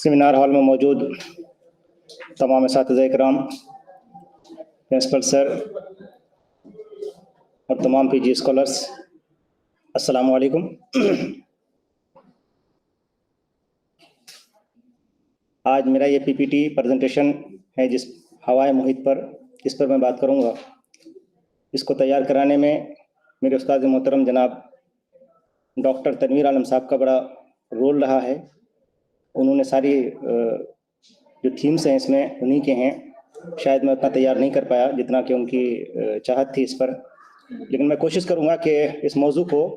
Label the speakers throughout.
Speaker 1: Seminar hall में मौजूद तमाम असातिज़ा इकराम, प्रिंसिपल सर और तमाम पीजी स्कॉलर्स, अस्सलामु अलैकुम। आज मेरा ये पीपीटी प्रेजेंटेशन है जिस हवाए मुहित पर, इस पर मैं बात करूँगा। इसको तैयार कराने में मेरे उस्ताद मोहतरम जनाब डॉक्टर तनवीर आलम साहब का बड़ा रोल रहा है। उन्होंने सारी जो थीम्स हैं इसमें उन्हीं के हैं। शायद मैं उतना तैयार नहीं कर पाया जितना कि उनकी चाहत थी इस पर, लेकिन मैं कोशिश करूँगा कि इस मौजू को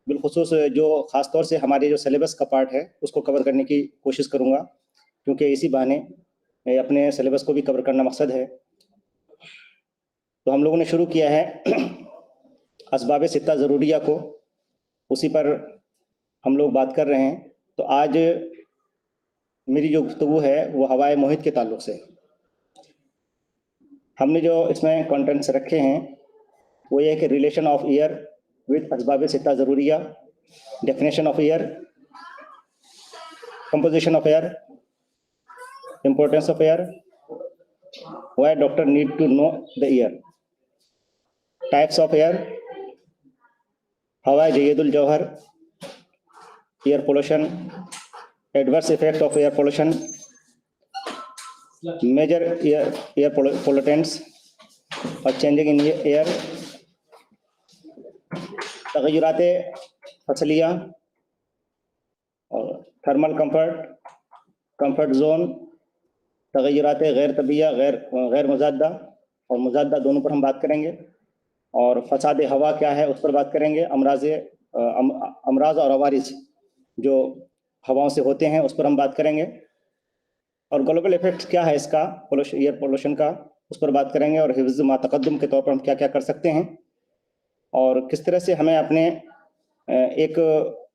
Speaker 1: बिलखुसूस जो ख़ास तौर से हमारे जो सिलेबस का पार्ट है उसको कवर करने की कोशिश करूँगा, क्योंकि इसी बहाने अपने सिलेबस को भी कवर करना मकसद है। तो हम लोगों ने शुरू किया है असबाब सित्ता ज़रूरिया को, उसी पर हम लोग बात कर रहे हैं। तो आज मेरी जो गुफ्तगू है वो हवाए मुहित के ताल्लुक़ से। हमने जो इसमें कंटेंट्स रखे हैं वो ये है कि रिलेशन ऑफ ईयर विद असबाब सित्ता ज़रूरिया, definition of year, composition of air, importance of air, why doctor need to know the air, types of air, हवा जयदुल जौहर, air pollution, adverse effect of air pollution, major air pollutants और changing in air, तग़य्युरात फसलिया और thermal comfort zone, तग़य्युरात गैर तबिया, गैर मुज़ादा और मुज़ादा दोनों पर हम बात करेंगे। और फसाद हवा क्या है उस पर बात करेंगे। अमराज और अवारिज जो हवाओं से होते हैं उस पर हम बात करेंगे। और ग्लोबल इफेक्ट क्या है इसका, एयर पोल्यूशन का, उस पर बात करेंगे। और हिफ्ज़ मा तक़द्दुम के तौर पर हम क्या क्या कर सकते हैं और किस तरह से हमें अपने एक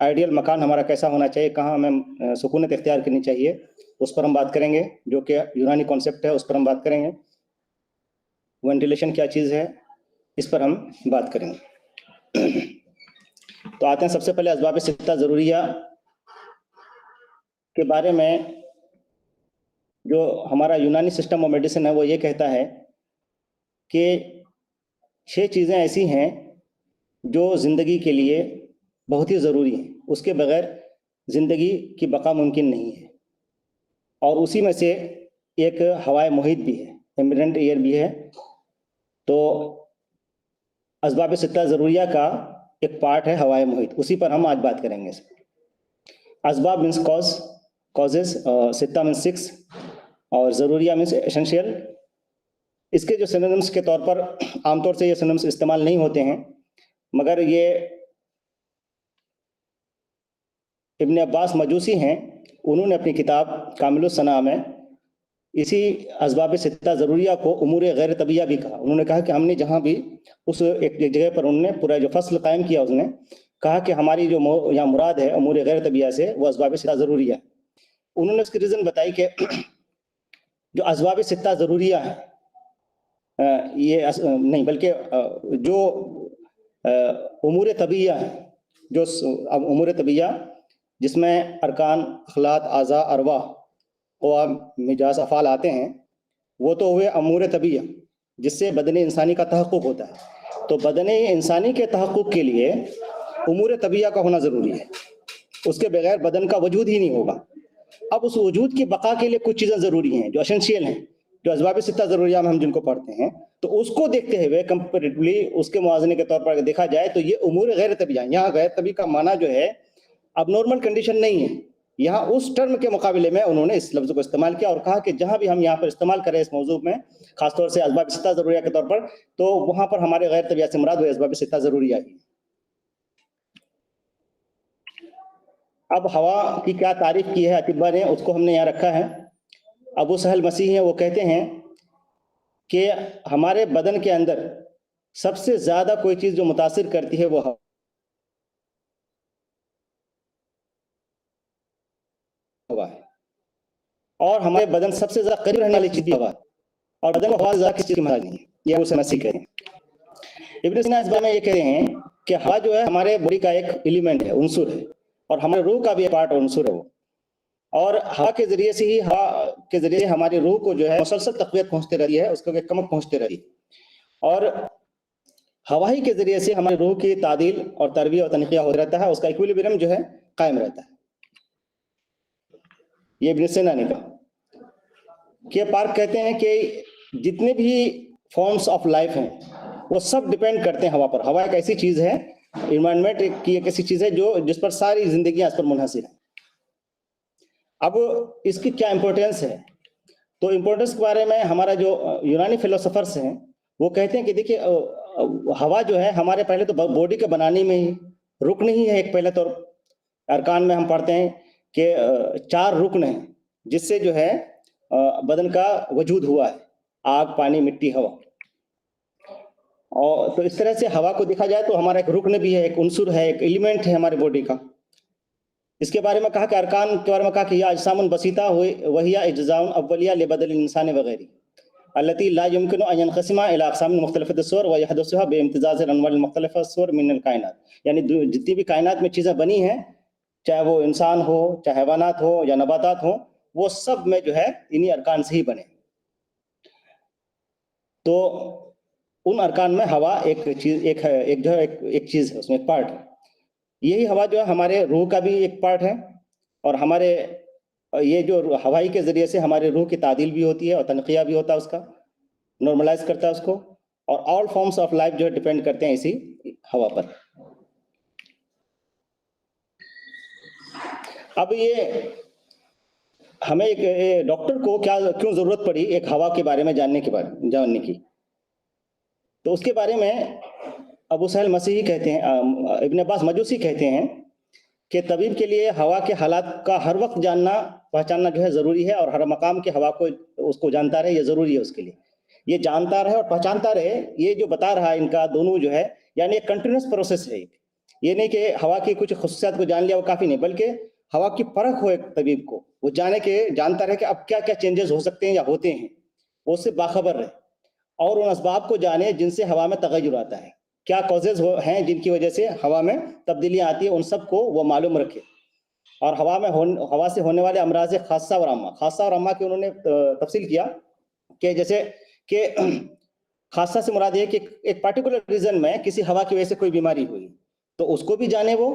Speaker 1: आइडियल मकान हमारा कैसा होना चाहिए, कहाँ हमें सुकूनत इख्तियार करनी चाहिए, उस पर हम बात करेंगे, जो कि यूनानी कॉन्सेप्ट है, उस पर हम बात करेंगे। वेंटिलेशन क्या चीज़ है, इस पर हम बात करेंगे। तो आते हैं सबसे पहले असबाब सित्ता ज़रूरिया के बारे में। जो हमारा यूनानी सिस्टम ऑफ मेडिसिन है वो ये कहता है कि 6 चीज़ें ऐसी हैं जो ज़िंदगी के लिए बहुत ही ज़रूरी हैं, उसके बगैर ज़िंदगी की बका मुमकिन नहीं है। और उसी में से एक हवाए मुहित भी है, एम्बिएंट एयर भी है। तो असबाब सित्ता ज़रूरिया का एक पार्ट है हवाए मुहित, उसी पर हम आज बात करेंगे। असबाब मीन्स कॉजेज, सित्ता मीन्स 6 और ज़रूरिया मीन्स एसेंशियल। इसके जो सिनोनिम्स के तौर पर आमतौर से ये सिनोनिम्स इस्तेमाल नहीं होते हैं, मगर ये इब्न अब्बास मजूसी हैं, उन्होंने अपनी किताब कामिलुस सना में इसी असबाब सित्ता ज़रूरिया को उमूर गैर तबिया भी कहा। उन्होंने कहा कि हमने जहाँ भी उस एक जगह पर उन्होंने पूरा जो फसल कायम किया, उसने कहा कि हमारी जो यहाँ मुराद है उमूर गैर तबिया से वो असबाब सित्ता ज़रूरिया। उन्होंने उसकी रीज़न बताई कि जो असबाब सित्ता ज़रूरिया है ये नहीं बल्कि जो उमूर तबिया है, जो उमूर तबिया जिसमें अरकान, अखलात, आज़ा, अरवा और मिजाज, अफ़ाल आते हैं, वो तो हुए अमूर तबिया जिससे बदन इंसानी का तहक़्क़ुक़ होता है। तो बदन इंसानी के तहक़्क़ुक़ के लिए उमूर तबिया का होना ज़रूरी है, उसके बगैर बदन का वजूद ही नहीं होगा। अब उस वजूद की बका के लिए कुछ चीज़ें ज़रूरी हैं जो एसेंशियल हैं, जो असबाब सित्ता ज़रूरिया में हम जिनको पढ़ते हैं। तो उसको देखते हुए कंपैरेटिवली उसके मुआज़ने के तौर पर अगर देखा जाए तो ये उमूर गैर तबिया, यहाँ गैर तबी का माना जो है अब नॉर्मल कंडीशन नहीं है। यहाँ उस टर्म के मुकाबले में उन्होंने इस लफ्ज़ को इस्तेमाल किया और कहा कि जहाँ भी हम यहाँ पर इस्तेमाल करें इस मौजू में, खासतौर से असबाब सित्ता ज़रूरिया के तौर पर, तो वहाँ पर हमारे गैर तबिया से मुराद हुए असबाब सित्ता ज़रूरिया ही। अब हवा की क्या तारीफ की है अतिबा ने, उसको हमने यहाँ रखा है। अबू सहल मसीह हैं, वो कहते हैं कि हमारे बदन के अंदर सबसे ज़्यादा कोई चीज़ जो मुतासिर करती है वो हवा है, और हमारे बदन सबसे ज़्यादा करीब रहने वाली चीज़ हवा है, और बदन को हवा ज़्यादा किसी चीज़ की महाराज नहीं है। ये अबू सहल मसीह कहते हैं। इब्न सीना इस बारे में ये कह रहे हैं कि हवा जो है हमारे बॉडी का एक एलिमेंट है, उनसुर है, और हमारे रूह का भी एक पार्ट उनसुर है वो। और हवा के जरिए से ही, हवा के जरिए हमारी रूह को जो है मुसलसल तक़वियत पहुंचती रहती है, उसको एक कमक पहुंचती रहती है। और हवा ही के जरिए से हमारी रूह की तादील और तरबियत और तनक़िया होता रहता है, उसका इक्विलिब्रियम जो है कायम रहता है। ये इब्न सीना ने कहा कि पार्क कहते हैं कि जितने भी फॉर्म्स ऑफ लाइफ हैं वो सब डिपेंड करते हैं हवा पर। हवा एक ऐसी चीज है, इन्वायरमेंट की एक ऐसी चीज है जो जिस पर सारी जिंदगी इस पर मुनहसिर है। अब इसकी क्या इंपॉर्टेंस है, तो इंपॉर्टेंस के बारे में हमारा जो यूनानी फिलोसोफर्स हैं वो कहते हैं कि देखिए हवा जो है हमारे पहले तो बॉडी के बनाने में ही रुकन ही है। एक पहले तो अरकान में हम पढ़ते हैं कि 4 रुकन हैं जिससे जो है बदन का वजूद हुआ है, आग, पानी, मिट्टी, हवा। और तो इस तरह से हवा को देखा जाए तो हमारा एक रुकन भी है, एक उनसुर है, एक एलिमेंट है हमारे बॉडी का। इसके बारे में कहा कि अरकान के बारे में कहा कि या अजसामुन बसीता वहिया इज्जाउन अव्वलिया लिबदल इंसान वगैरह अल्लती ला युमकिनु अन यनक़सिमा इला अक़सामिन मुख्तलिफ़त अस्सूर व यहदुसुहा बिइम्तिज़ाज़ अनवाइल मुख्तलिफ़ अस्सूर मिनल कायनात। यानी जितनी भी कायनात में चीज़ें बनी हैं, चाहे वो इंसान हो, चाहे हैवानात हो या नबातात हो, वो सब में जो है इन्हीं अरकान से ही बने। तो उन अरकान में हवा एक चीज, एक चीज है, उसमें एक पार्ट है। यही हवा जो है हमारे रूह का भी एक पार्ट है, और हमारे ये जो हवाई के जरिए से हमारे रूह की तादील भी होती है और तनक़िया भी होता है, उसका नॉर्मलाइज करता है उसको। और ऑल फॉर्म्स ऑफ लाइफ जो है डिपेंड करते हैं इसी हवा पर। अब ये हमें एक डॉक्टर को क्यों जरूरत पड़ी एक हवा के बारे में जानने की, तो उसके बारे में अबू सहेल मसीही कहते हैं, इब्न अब्बास मजूसी कहते हैं कि तबीब के लिए हवा के हालात का हर वक्त जानना पहचानना जो है ज़रूरी है, और हर मकाम की हवा को उसको जानता रहे, ये ज़रूरी है उसके लिए। ये जानता रहे और पहचानता रहे, ये जो बता रहा है इनका दोनों जो है, यानी एक कंटिन्यूस प्रोसेस है। ये नहीं कि हवा की कुछ खुसूसियात को जान लिया वो काफ़ी नहीं, बल्कि हवा की परख हो एक तबीब को, वो जानता रहे कि अब क्या क्या चेंजेस हो सकते हैं या होते हैं, वो उससे बाखबर रहे, और उन असबाब को जाने जिनसे हवा में तगय्युर आता है, क्या कॉजेज हैं जिनकी वजह से हवा में तब्दीलियां आती है, उन सब को वो मालूम रखे। और हवा से होने वाले अमराज खासा और अम्मा की उन्होंने तफसील किया कि जैसे कि खासा से मुराद है कि एक पर्टिकुलर रीजन में किसी हवा की वजह से कोई बीमारी हुई तो उसको भी जाने वो,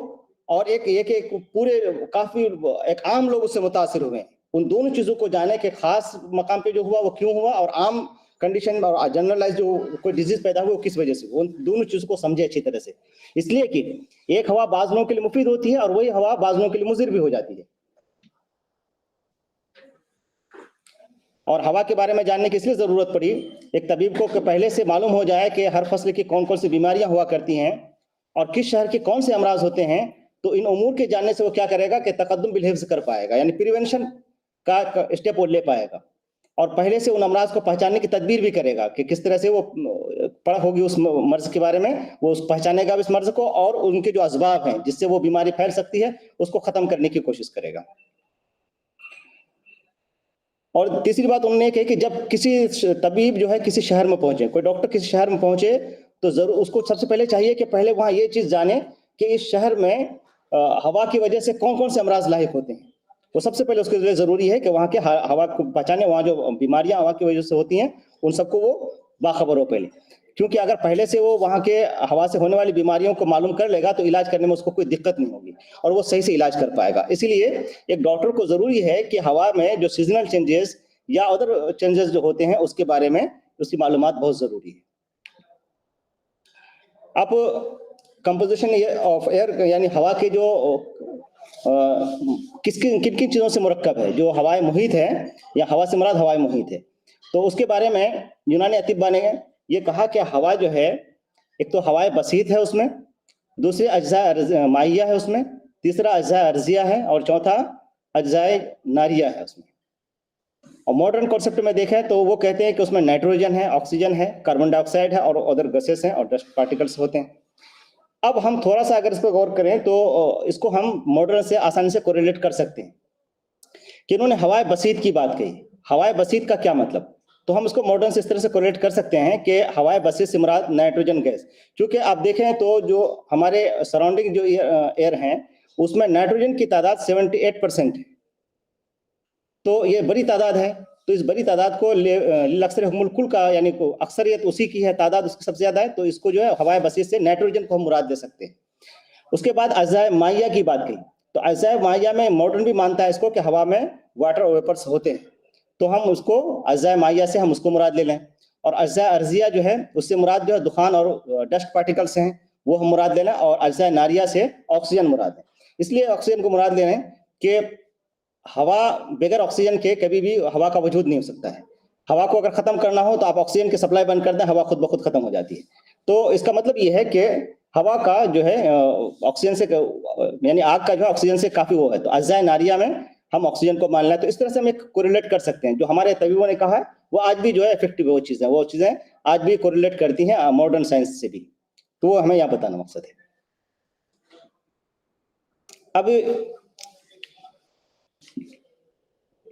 Speaker 1: और एक पूरे काफी एक आम लोग उससे मुतासिर हुए, उन दोनों चीजों को जाने के खास मकाम पे जो हुआ वो क्यों हुआ, और आम कंडीशन और जनरलाइज जो कोई डिजीज पैदा हुआ वो किस वजह से, उन दोनों चीजों को समझे अच्छी तरह से। इसलिए कि एक हवा बाज लोगों के लिए मुफीद होती है और वही हवा बाज लोगों के लिए मुज़िर भी हो जाती है। और हवा के बारे में जानने की इसलिए जरूरत पड़ी एक तबीब को कि पहले से मालूम हो जाए कि हर फसल की कौन कौन सी बीमारियां हुआ करती हैं और किस शहर के कौन से अमराज होते हैं। तो इन उमूर के जानने से वो क्या करेगा कि तकद्दुम बिल हिफ्ज़ कर पाएगा, यानी प्रिवेंशन का स्टेप वो ले पाएगा, और पहले से उन अमराज को पहचानने की तदबीर भी करेगा कि किस तरह से वो पढ़ होगी उस मर्ज के बारे में, वो उस पहचानेगा इस मर्ज को, और उनके जो असबाब हैं जिससे वो बीमारी फैल सकती है उसको खत्म करने की कोशिश करेगा। और तीसरी बात उन्होंने कही कि जब किसी तबीब जो है किसी शहर में पहुंचे, कोई डॉक्टर किसी शहर में पहुंचे, तो जरूर उसको सबसे पहले चाहिए कि पहले वहां ये चीज जाने कि इस शहर में हवा की वजह से कौन कौन से अमराज लाहिक होते हैं। वो सबसे पहले उसके लिए जरूरी है कि वहाँ के हवा को पहचाने, वहाँ जो बीमारियां हवा की वजह से होती हैं उन सबको वो बाखबर हो पहले, क्योंकि अगर पहले से वो वहाँ के हवा से होने वाली बीमारियों को मालूम कर लेगा तो इलाज करने में उसको कोई दिक्कत नहीं होगी और वो सही से इलाज कर पाएगा। इसीलिए एक डॉक्टर को जरूरी है कि हवा में जो सीजनल चेंजेस या अदर चेंजेस जो होते हैं उसके बारे में उसकी मालूमात बहुत जरूरी है। अब कंपोजिशन ऑफ एयर, यानी हवा के जो किन किन चीजों से मुरक्कब है, जो हवाए मुहित है या हवा से मुराद हवाए मुहित है, तो उसके बारे में यूनानी अतिब्बा ने ये कहा कि हवा जो है एक तो हवाए बसीत है उसमें, दूसरे अज्जा माइया है उसमें, तीसरा अज्जा अर्जिया है, और चौथा अज्जाए नारिया है उसमें। और मॉडर्न कॉन्सेप्ट में देखें तो वो कहते हैं कि उसमें नाइट्रोजन है, ऑक्सीजन है, कार्बन डाइऑक्साइड है और अदर गैसेस हैं और डस्ट पार्टिकल्स होते हैं। अब हम थोड़ा सा अगर इस पर गौर करें तो इसको हम मॉडर्न से आसानी से कोरिलेट कर सकते हैं कि इन्होंने हवाए बसीत की बात कही। हवाए बसीत का क्या मतलब, तो हम इसको मॉडर्न से इस तरह से कोरिलेट कर सकते हैं कि हवाए बसीत से मुराद नाइट्रोजन गैस, क्योंकि आप देखें तो जो हमारे सराउंडिंग जो एयर हैं उसमें नाइट्रोजन की तादाद 78% है, तो ये बड़ी तादाद है, तो इस बड़ी तादाद को अक्सर हुक्मुल कुल का यानी को अक्सरियत उसी की है, तादाद उसकी सबसे ज्यादा है, तो इसको जो है हवाए बसीर से नाइट्रोजन को हम मुराद दे सकते हैं। उसके बाद अज़ाए माइया की बात की, तो अज़ाए माइया में मॉडर्न भी मानता है इसको कि हवा में वाटर वेपर्स होते हैं, तो हम उसको अज़ाए माइया से हम उसको मुराद ले लें। और अज़ाए अर्जिया जो है उससे मुराद जो है दुखान और डस्ट पार्टिकल्स हैं, वो हम मुराद ले लें। और अज़ाए नारिया से ऑक्सीजन मुराद है। इसलिए ऑक्सीजन को मुराद ले लें कि हवा बगैर ऑक्सीजन के कभी भी हवा का वजूद नहीं हो सकता है। हवा को अगर खत्म करना हो तो आप ऑक्सीजन की सप्लाई बंद कर दें, हवा खुद ब खुद खत्म हो जाती है। तो इसका मतलब ये है कि हवा का जो है ऑक्सीजन से यानी आग का जो है ऑक्सीजन से काफी वो है। तो अज़ाए नारिया में हम ऑक्सीजन को मान लें, तो इस तरह से हम एक कोरिलेट कर सकते हैं। जो हमारे तबीबों ने कहा है वो आज भी जो है इफेक्टिव वो चीजें आज भी कोरिलेट करती हैं मॉडर्न साइंस से भी। तो वो हमें यहाँ बताना मकसद है। अब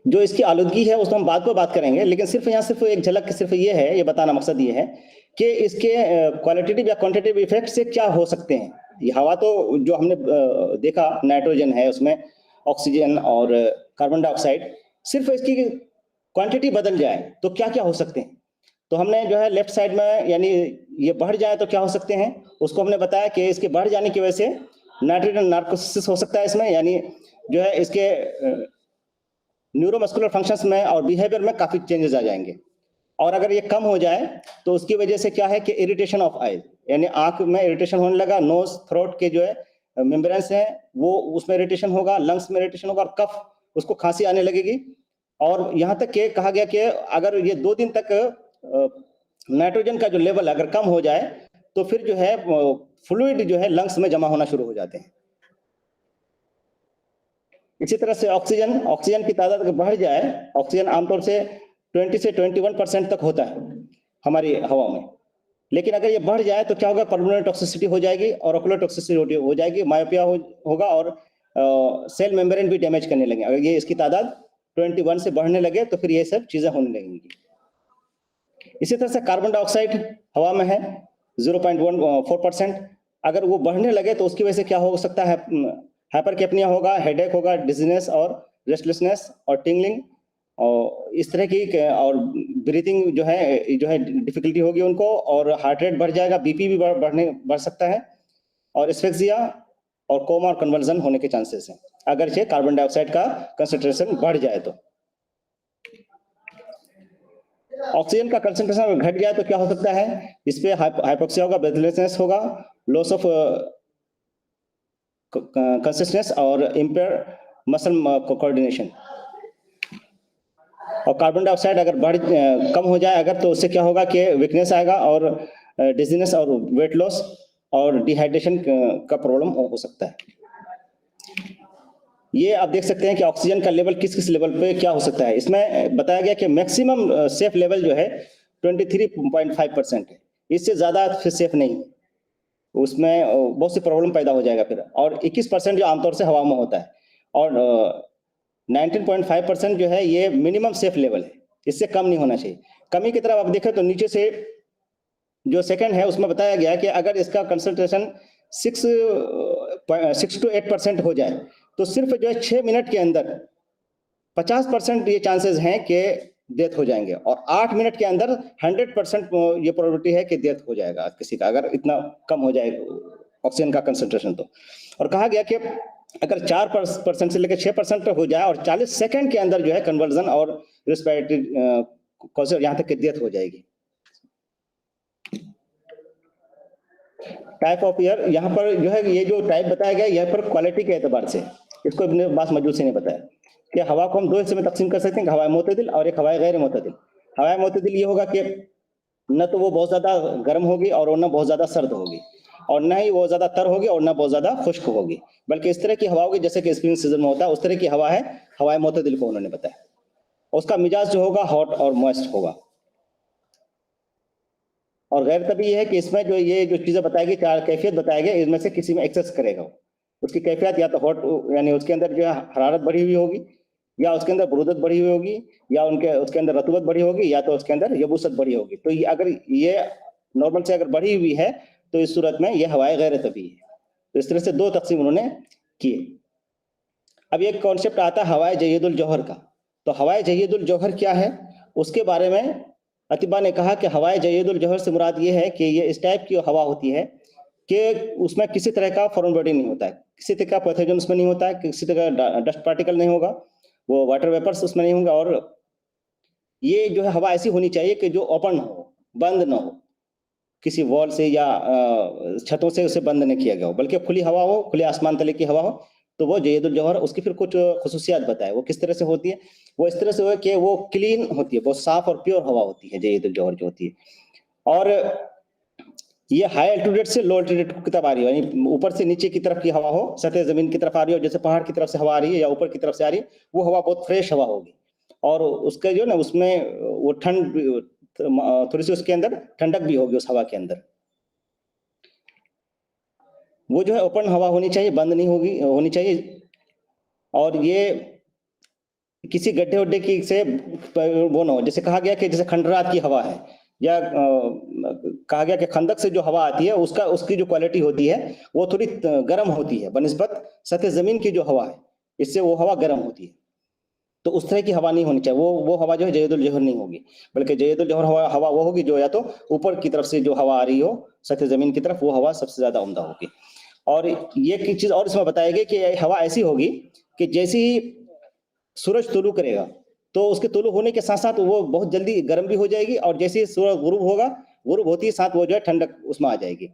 Speaker 1: जो इसकी आलूदगी है उसको हम बाद में बात करेंगे, लेकिन सिर्फ यहाँ सिर्फ एक झलक सिर्फ ये है, ये बताना मकसद ये है कि इसके क्वालिटेटिव या क्वांटिटेटिव इफेक्ट से क्या हो सकते हैं। ये हवा तो जो हमने देखा नाइट्रोजन है, उसमें ऑक्सीजन और कार्बन डाइऑक्साइड, सिर्फ इसकी क्वांटिटी बदल जाए तो क्या क्या हो सकते हैं। तो हमने जो है लेफ्ट साइड में यानी ये बढ़ जाए तो क्या हो सकते हैं, उसको हमने बताया कि इसके बढ़ जाने की वजह से नाइट्रोजन नार्कोसिस हो सकता है इसमें, यानी जो है इसके न्यूरोमस्कुलर फंक्शंस में और बिहेवियर में काफी चेंजेस आ जाएंगे। और अगर ये कम हो जाए तो उसकी वजह से क्या है कि इरिटेशन ऑफ आईज, यानी आंख में इरिटेशन होने लगा, नोज थ्रोट के जो है मेम्ब्रेन्स हैं वो उसमें इरिटेशन होगा, लंग्स में इरिटेशन होगा और कफ उसको खांसी आने लगेगी। और यहाँ तक के कहा गया कि अगर ये 2 दिन तक नाइट्रोजन का जो लेवल अगर कम हो जाए तो फिर जो है फ्लूइड जो है लंग्स में जमा होना शुरू हो जाते हैं। इसी तरह से ऑक्सीजन की तादाद अगर बढ़ जाए, ऑक्सीजन आमतौर से 20 से 21% तक होता है हमारी हवा में, लेकिन अगर ये बढ़ जाए तो क्या होगा, पर्मनेंट टॉक्सिसिटी हो जाएगी और ओकुलर टॉक्सिसिटी हो जाएगी, मायोपिया होगा और सेल मेम्ब्रेन भी डैमेज करने लगे। अगर ये इसकी तादाद 21 से बढ़ने लगे तो फिर ये सब चीजें होने लगेंगी। इसी तरह से कार्बन डाइऑक्साइड हवा में है 0.14%, अगर वो बढ़ने लगे तो उसकी वजह से क्या हो सकता है, हाइपरकैप्निया होगा, हेडेक होगा, डिजीनेस और रेस्टलेसनेस और टिंगलिंग और इस तरह की, और ब्रीथिंग जो है डिफिकल्टी होगी उनको, और हार्ट रेट बढ़ जाएगा, बीपी भी बढ़ सकता है, और एस्फेक्सिया और कोमा और कन्वर्जन होने के चांसेस हैं अगर ये कार्बन डाइऑक्साइड का कंसंट्रेशन बढ़ जाए। तो ऑक्सीजन का कंसंट्रेशन घट गया तो क्या हो सकता है, इस पे हाइपोक्सिया होगा, ब्रेथलेसनेस होगा, लॉस ऑफ कंसिस्टेंस और इम्पेयर मसल कोऑर्डिनेशन। और कार्बन डाइऑक्साइड अगर कम हो जाए अगर, तो उससे क्या होगा कि वीकनेस आएगा और डिजीनेस और वेट लॉस और डिहाइड्रेशन का प्रॉब्लम हो सकता है। ये आप देख सकते हैं कि ऑक्सीजन का लेवल किस किस लेवल पे क्या हो सकता है। इसमें बताया गया कि मैक्सिमम सेफ लेवल जो है 23.5% है, इससे ज्यादा फिर सेफ नहीं है, उसमें बहुत सी प्रॉब्लम पैदा हो जाएगा फिर। और 21% जो आमतौर से हवा में होता है, और 19.5% जो है ये मिनिमम सेफ लेवल है, इससे कम नहीं होना चाहिए। कमी की तरफ आप देखें तो नीचे से जो सेकंड है उसमें बताया गया कि अगर इसका कंसंट्रेशन 6 to 8% हो जाए तो सिर्फ जो है 6 मिनट के अंदर 50% ये चांसेस हैं कि डेथ हो जाएंगे, और 8 मिनट के अंदर 100% ये प्रोबेबिलिटी है कि डेथ हो जाएगा किसी का, अगर इतना कम हो जाए ऑक्सीजन का कंसंट्रेशन तो। और कहा गया कि अगर 4% से लेकर 6% हो जाए और 40 सेकंड के अंदर जो है कन्वर्जन और रेस्पिरेटरी कॉज यहाँ तक कि डेथ हो जाएगी। टाइप ऑफ एयर, यहाँ पर जो है ये जो टाइप बताया गया यहाँ पर क्वालिटी के एतबार से, इसको इब्न अब्बास मजूसी ने बताया कि हवा को हम 2 हिस्से में तकसीम कर सकते हैं, हवाए मोतदिल और एक हवाए गैर मोतदिल। हवाए मोतदिल ये होगा कि न तो वो बहुत ज्यादा गर्म होगी और न बहुत ज्यादा सर्द होगी, और न ही वो ज्यादा तर होगी और न बहुत ज्यादा खुश्क होगी, बल्कि इस तरह की हवा होगी जैसे कि स्प्रिंग सीजन में होता है, उस तरह की हवा है हवाए मोतदिल को उन्होंने बताया। उसका मिजाज जो होगा हॉट और मॉइस्ट होगा। और गैर तभी है कि इसमें जो ये जो चीजें बताई गई, 4 कैफियत बताए गए, इसमें से किसी में एक्सेस करेगा वो। उसकी कैफियत या तो हॉट यानी उसके अंदर जो है हरारत बढ़ी हुई होगी, या उसके अंदर बुरूदत बढ़ी हुई होगी, या उसके अंदर रतूबत बढ़ी होगी, या तो उसके अंदर यबूसत बढ़ी होगी। तो ये अगर ये नॉर्मल से अगर बढ़ी हुई है तो इस सूरत में ये हवाए गैर तभी है। तो इस तरह से 2 तकसीम उन्होंने किए। अब एक कॉन्सेप्ट आता है हवाए जयदुल जौहर का। तो हवाए जयदुल जौहर क्या है, उसके बारे में अतिबा ने कहा कि हवाए जयदुल जौहर से मुराद ये है कि ये इस टाइप की हवा होती है कि उसमें किसी तरह का फॉरेन बॉडी नहीं होता है, किसी तरह का पैथोजन उसमें नहीं होता है, किसी तरह का डस्ट पार्टिकल नहीं होगा, वो वाटर वेपर्स उसमें नहीं होंगे, और ये जो है हवा ऐसी होनी चाहिए कि जो ओपन हो, बंद ना हो, किसी वॉल से या छतों से उसे बंद नहीं किया गया हो, बल्कि खुली हवा हो, खुले आसमान तले की हवा हो। तो वो जयदुल जौहर, उसकी फिर कुछ खसूसियात बताए वो किस तरह से होती है। वो इस तरह से हो कि वो क्लीन होती है, बहुत साफ और प्योर हवा होती है जयदुल जौहर जो होती है। और ये हाई एल्टीट्यूड से लो एल्टीट्यूड की तरफ आ रही है, यानी ऊपर से नीचे की तरफ की हवा हो, सतह जमीन की तरफ आ रही हो, जैसे पहाड़ की तरफ से हवा आ रही है या ऊपर की तरफ से आ रही है, वो हवा बहुत फ्रेश हवा होगी। और उसका जो ना उसमें वो ठंड थोड़ी सी उसके अंदर ठंडक भी होगी उस हवा के अंदर। वो जो है ओपन हवा होनी चाहिए, बंद नहीं होनी चाहिए। और ये किसी गड्ढे वड्ढे की से वो ना हो, जैसे कहा गया कि जैसे खंडरात की हवा है, या कहा गया कि खंदक से जो हवा आती है उसकी जो क्वालिटी होती है वो थोड़ी गर्म होती है बनिस्बत सतह जमीन की जो हवा है, इससे वो हवा गर्म होती है। तो उस तरह की हवा नहीं होनी चाहिए, वो हवा जो है जयदुल जौहर नहीं होगी, बल्कि जयदुल जौहर हवा वो होगी जो या तो ऊपर की तरफ से जो हवा आ रही हो सतह जमीन की तरफ, वो हवा सबसे ज्यादा उम्दा होगी। और ये चीज और इसमें बताया गया कि हवा ऐसी होगी कि जैसे ही सूरज तुलू करेगा तो उसके तुलू होने के साथ साथ वो बहुत जल्दी गर्म भी हो जाएगी, और जैसे ही सूरज गुरूब होगा, गुरूब होती है साथ वो जो है ठंडक उसमें आ जाएगी।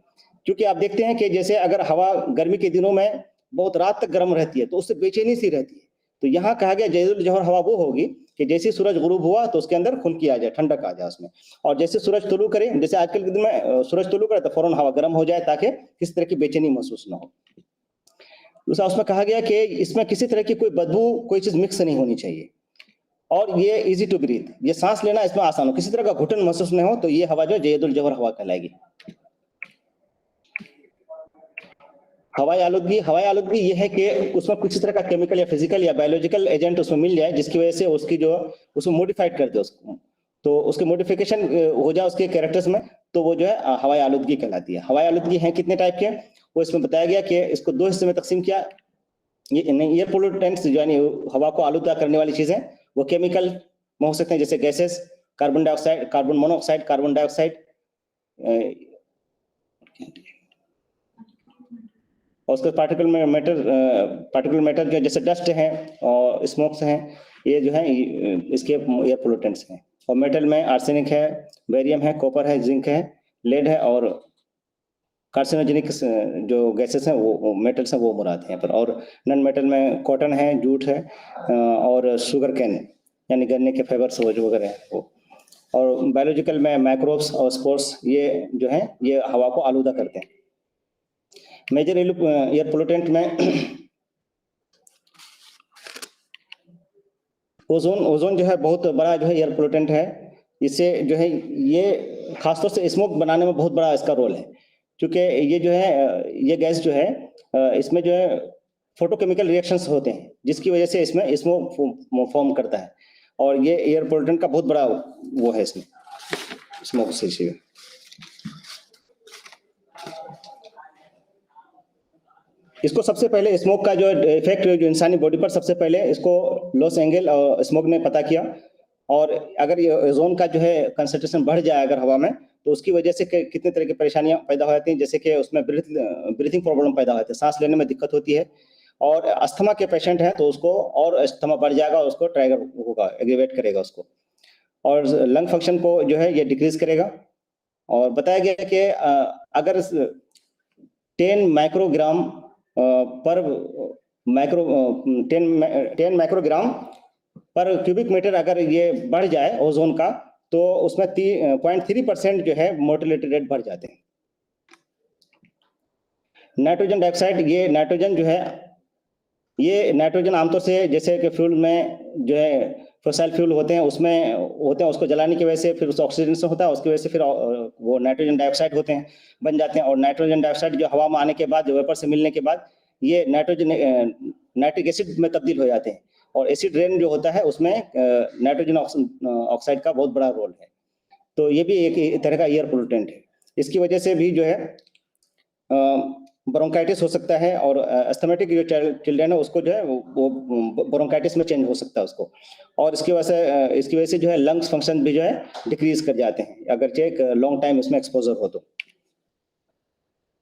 Speaker 1: क्योंकि आप देखते हैं कि जैसे अगर हवा गर्मी के दिनों में बहुत रात तक गर्म रहती है तो उससे बेचैनी सी रहती है। तो यहाँ कहा गया जयदुल जौहर हवा वो होगी कि जैसे सूरज गुरूब हुआ तो उसके अंदर खुनकी आ जाए, ठंडक आ जाए उसमें। और जैसे सूरज तुलू करे, जैसे आजकल के दिन में सूरज तुलू करे तो फौरन हवा गर्म हो जाए ताकि किसी तरह की बेचैनी महसूस ना हो। दूसरा उसमें कहा गया कि इसमें किसी तरह की कोई बदबू, कोई चीज मिक्स नहीं होनी चाहिए, और ये इजी टू ब्रीथ, ये सांस लेना इसमें आसान हो, किसी तरह का घुटन महसूस नहीं हो, तो ये हवा जो जयदुल जौहर हवा कहलाएगी। हवाई आलूदगी ये है कि उसमें कुछ तरह का केमिकल या फिजिकल या बायोलॉजिकल एजेंट उसमें मिल जाए जिसकी वजह से उसकी जो उसको मॉडिफाइड कर दे उसको, तो उसके मॉडिफिकेशन हो जाए उसके कैरेक्टर्स में, तो वो जो है हवाई आलूदगी कहलाती है। हवाई आलूदगी है कितने टाइप के, वो इसमें बताया गया कि इसको दो हिस्से में तकसीम किया। ये एयर पोल्यूटेंट्स जो यानी हवा को आलूदा करने वाली चीजें, वो केमिकल में हो सकते हैं, जैसे gases, carbon dioxide, carbon monoxide, carbon dioxide, और उसके पार्टिकुलर मैटर के जैसे डस्ट है और स्मोक्स हैं, ये जो है इसके एयर पोल्यूटेंट्स हैं। और मेटल में आर्सेनिक है, बेरियम है, कॉपर है, जिंक है, लेड है, और कार्सिनोजेनिक जो गैसेस हैं वो मेटल्स हैं, वो मुराद हैं पर। और नॉन मेटल में कॉटन है, जूट है, और शुगर कैन यानी गन्ने के फाइबर्स वगैरह है वो। और बायोलॉजिकल में माइक्रोब्स और स्पोर्स, ये जो है ये हवा को आलूदा करते हैं। मेजर एयर पोल्यूटेंट में ओजोन जो है बहुत बड़ा जो है एयर पोल्यूटेंट है। इससे जो है ये खासतौर से स्मोक बनाने में बहुत बड़ा इसका रोल है, क्योंकि ये जो है ये गैस जो है इसमें जो है फोटोकेमिकल रिएक्शंस होते हैं जिसकी वजह से इसमें स्मोक फॉर्म करता है, और ये एयर पोल्यूटेंट का बहुत बड़ा वो है इसमें स्मोक से। इसको सबसे पहले स्मोक का जो इफेक्ट जो इंसानी बॉडी पर सबसे पहले इसको लॉस एंगल और स्मोक ने पता किया। और अगर ये ओजोन का जो है कंसंट्रेशन बढ़ जाए अगर हवा में, तो उसकी वजह से कितने तरह की परेशानियां पैदा हो जाती हैं, जैसे कि उसमें ब्रीथिंग प्रॉब्लम पैदा होती है, सांस लेने में दिक्कत होती है। और अस्थमा के पेशेंट हैं तो उसको और अस्थमा बढ़ जाएगा, उसको ट्राइगर होगा, एग्रीवेट करेगा उसको। और लंग फंक्शन को जो है ये डिक्रीज करेगा। और बताया गया कि अगर 10 माइक्रोग्राम पर माइक्रो 10 माइक्रोग्राम पर क्यूबिक मीटर अगर ये बढ़ जाए ओजोन का, तो उसमें 0.3% जो है मोर्टेलिटी रेट बढ़ जाते हैं। नाइट्रोजन डाइऑक्साइड, ये नाइट्रोजन जो है ये नाइट्रोजन आमतौर से जैसे कि फ्यूल में जो है फॉसिल फ्यूल होते हैं उसमें होते हैं, उसको जलाने की वजह से फिर उस ऑक्सीजन से होता है, उसकी वजह से फिर वो नाइट्रोजन डाइऑक्साइड होते हैं, बन जाते हैं। और नाइट्रोजन डाइऑक्साइड जो हवा में आने के बाद, जो वेपर से मिलने के बाद, ये नाइट्रिक एसिड में तब्दील हो जाते हैं। और एसिड रेन जो होता है उसमें नाइट्रोजन ऑक्साइड का बहुत बड़ा रोल है। तो ये भी एक तरह का एयर पोल्यूटेंट है। इसकी वजह से भी जो है ब्रोंकाइटिस हो सकता है, और अस्थमेटिक जो चिल्ड्रन है उसको जो है वो ब्रोंकाइटिस में चेंज हो सकता है उसको, और इसकी वजह से जो है लंग्स फंक्शन भी जो है डिक्रीज कर जाते हैं अगर एक लॉन्ग टाइम इसमें एक्सपोजर हो तो।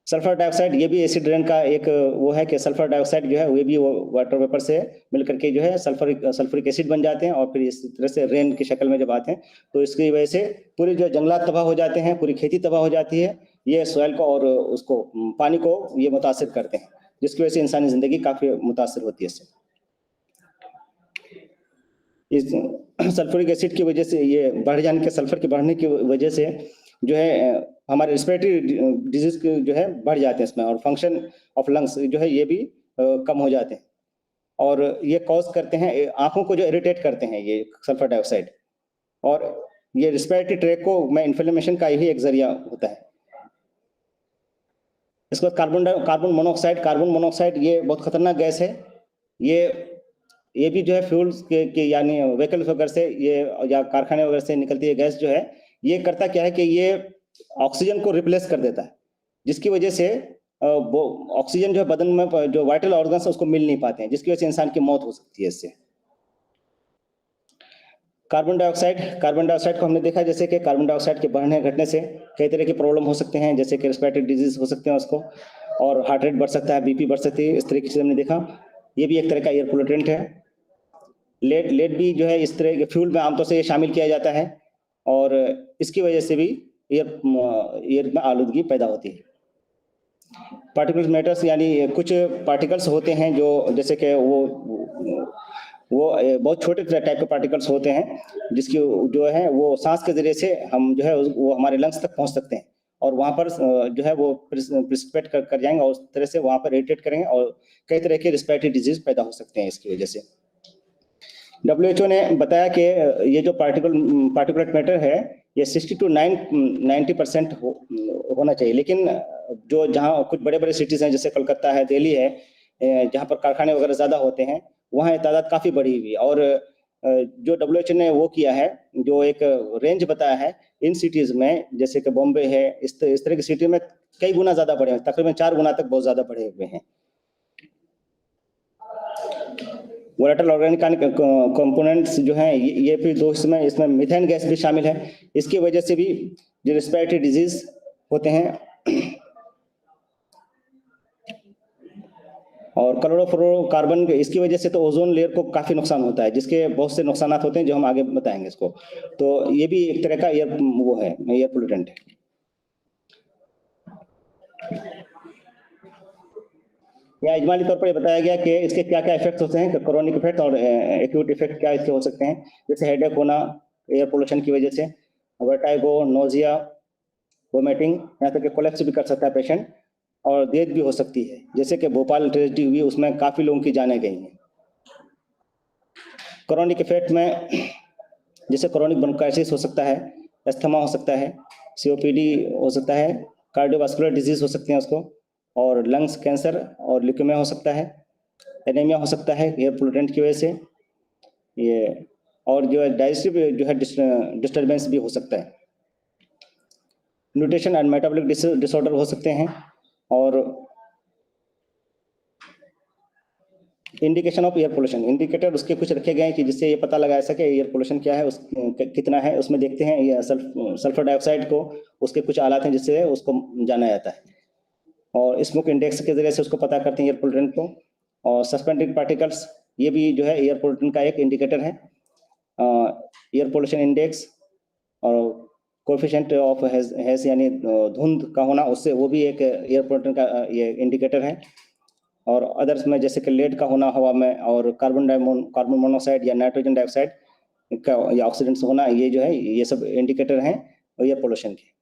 Speaker 1: सल्फर डाइऑक्साइड ये भी एसिड रेन का एक वो है कि सल्फर डाइऑक्साइड जो है वो भी वाटर वेपर से मिलकर के जो है सल्फ्यूरिक एसिड बन जाते हैं, और फिर इस तरह से रेन की शक्ल में जब आते हैं तो इसकी वजह से पूरी जो जंगलात तबाह हो जाते हैं, पूरी खेती तबाह हो जाती है। ये सॉइल को और उसको पानी को ये मुतासिर करते हैं, जिसकी वजह से इंसानी जिंदगी काफी मुतासिर होती है इससे। इस सल्फ्यूरिक एसिड की वजह से, ये बढ़ जाने के सल्फर के बढ़ने की वजह से जो है हमारे रेस्पिरेटरी डिजीज जो है बढ़ जाते हैं इसमें, और फंक्शन ऑफ लंग्स जो है ये भी कम हो जाते हैं, और ये कॉज करते हैं आंखों को जो इरिटेट करते हैं ये सल्फर डाइऑक्साइड, और ये रेस्पिरेटरी ट्रैक को में इन्फ्लेमेशन का यही एक जरिया होता है। इसके बाद कार्बन मोनोऑक्साइड ये बहुत खतरनाक गैस है। ये भी जो है फ्यूल्स के यानी व्हीकल्स वगैरह से ये या कारखाने वगैरह से निकलती है गैस जो है, ये करता क्या है कि ये ऑक्सीजन को रिप्लेस कर देता है, जिसकी वजह से वो ऑक्सीजन जो है बदन में जो वाइटल ऑर्गन्स उसको मिल नहीं पाते हैं, जिसकी वजह से इंसान की मौत हो सकती है इससे। कार्बन डाइऑक्साइड को हमने देखा जैसे कि कार्बन डाइऑक्साइड के बढ़ने घटने से कई तरह के प्रॉब्लम हो सकते हैं, जैसे कि रेस्पिरेटरी डिजीज हो सकते हैं उसको, और हार्ट रेट बढ़ सकता है, बीपी बढ़ सकती है, इस तरीके से हमने देखा। ये भी एक तरह का एयर पोल्यूटेंट है। लेड भी जो है इस तरह के फ्यूल में आमतौर से ये शामिल किया जाता है, और इसकी वजह से भी एयर में आलूदगी पैदा होती है। पार्टिकुलर मैटर्स यानी कुछ पार्टिकल्स होते हैं जो जैसे कि वो बहुत छोटे टाइप के पार्टिकल्स होते हैं, जिसकी जो है वो सांस के जरिए से हम जो है वो हमारे लंग्स तक पहुंच सकते हैं, और वहां पर जो है वो प्रिसिपिटेट कर जाएंगे, और उस तरह से वहां पर इरिटेट करेंगे, और कई तरह के रेस्पिरेटरी डिजीज पैदा हो सकते हैं इसकी वजह से। WHO ने बताया कि ये जो पार्टिकुलेट मैटर है ये 60 to 90% होना चाहिए, लेकिन जो जहाँ कुछ बड़े बड़े सिटीज हैं जैसे कोलकाता है, दिल्ली है, जहाँ पर कारखाने वगैरह ज्यादा होते हैं, वहाँ ये तादाद काफी बढ़ी हुई है, और जो WHO ने वो किया है, जो एक रेंज बताया है इन सिटीज में, जैसे कि बॉम्बे है, इस तरह की सिटी में कई गुना ज्यादा बढ़े हैं, तकरीबन 4 गुना तक बहुत ज्यादा बढ़े हुए हैं। वोलेटाइल ऑर्गेनिक कंपोनेंट्स जो हैं ये फिर दो इसमें मीथेन गैस भी शामिल है, इसकी वजह से भी जो रेस्पिरेटरी डिजीज होते हैं। और क्लोरोफ्लोरोकार्बन इसकी वजह से तो ओजोन लेयर को काफी नुकसान होता है, जिसके बहुत से नुकसान होते हैं जो हम आगे बताएंगे इसको। तो ये भी एक तरह का एयर पोल्यूटेंट है। या इजमाली तौर पर बताया गया कि इसके क्या क्या इफेक्ट्स होते हैं, क्रोनिक इफेक्ट और एक्यूट इफेक्ट क्या इसके हो सकते हैं, जैसे हेडेक होना एयर पोल्यूशन की वजह से, वर्टाइगो, नोजिया, वोमिटिंग, यहाँ तक कि कोलैप्स भी कर सकता है पेशेंट, और डेथ भी हो सकती है, जैसे कि भोपाल ट्रेजेडी हुई, उसमें काफी लोगों की जानें गई हैं। क्रोनिक इफेक्ट में जैसे क्रोनिक ब्रोंकाइटिस हो सकता है, अस्थमा हो सकता है, COPD हो सकता है, कार्डियोवास्कुलर डिजीज हो सकते हैं उसको, और लंग्स कैंसर और ल्यूकेमिया हो सकता है, एनीमिया हो सकता है एयर पोल्यूटेंट की वजह से ये, और जो है डाइजेस्टिव जो है डिस्टर्बेंस भी हो सकता है, न्यूट्रिशन एंड मेटाबॉलिक डिसऑर्डर हो सकते हैं, और indication of air pollution, indicator उसके कुछ रखे गए हैं कि जिससे ये पता लगा सके एयर पोल्यूशन क्या है, कितना है। उसमें देखते हैं ये सल्फर डाइऑक्साइड को, उसके कुछ आलात हैं जिससे उसको जाना जाता है, और स्मोक इंडेक्स के जरिए से उसको पता करते हैं एयर पोल्यूटेंट को। और सस्पेंडेड पार्टिकल्स ये भी जो है एयर पोल्यूटेंट का एक इंडिकेटर है। एयर पोल्यूशन इंडेक्स और कोएफिशिएंट ऑफ हैज यानी धुंध का होना, उससे वो भी एक एयर पोल्यूटेंट का ये इंडिकेटर है। और अदर्स में जैसे कि लेड का होना हवा में, और कार्बन मोनोऑक्साइड या नाइट्रोजन डाइऑक्साइड का या ऑक्सीडेंट्स होना, ये जो है ये सब इंडिकेटर हैं एयर पोल्यूशन के।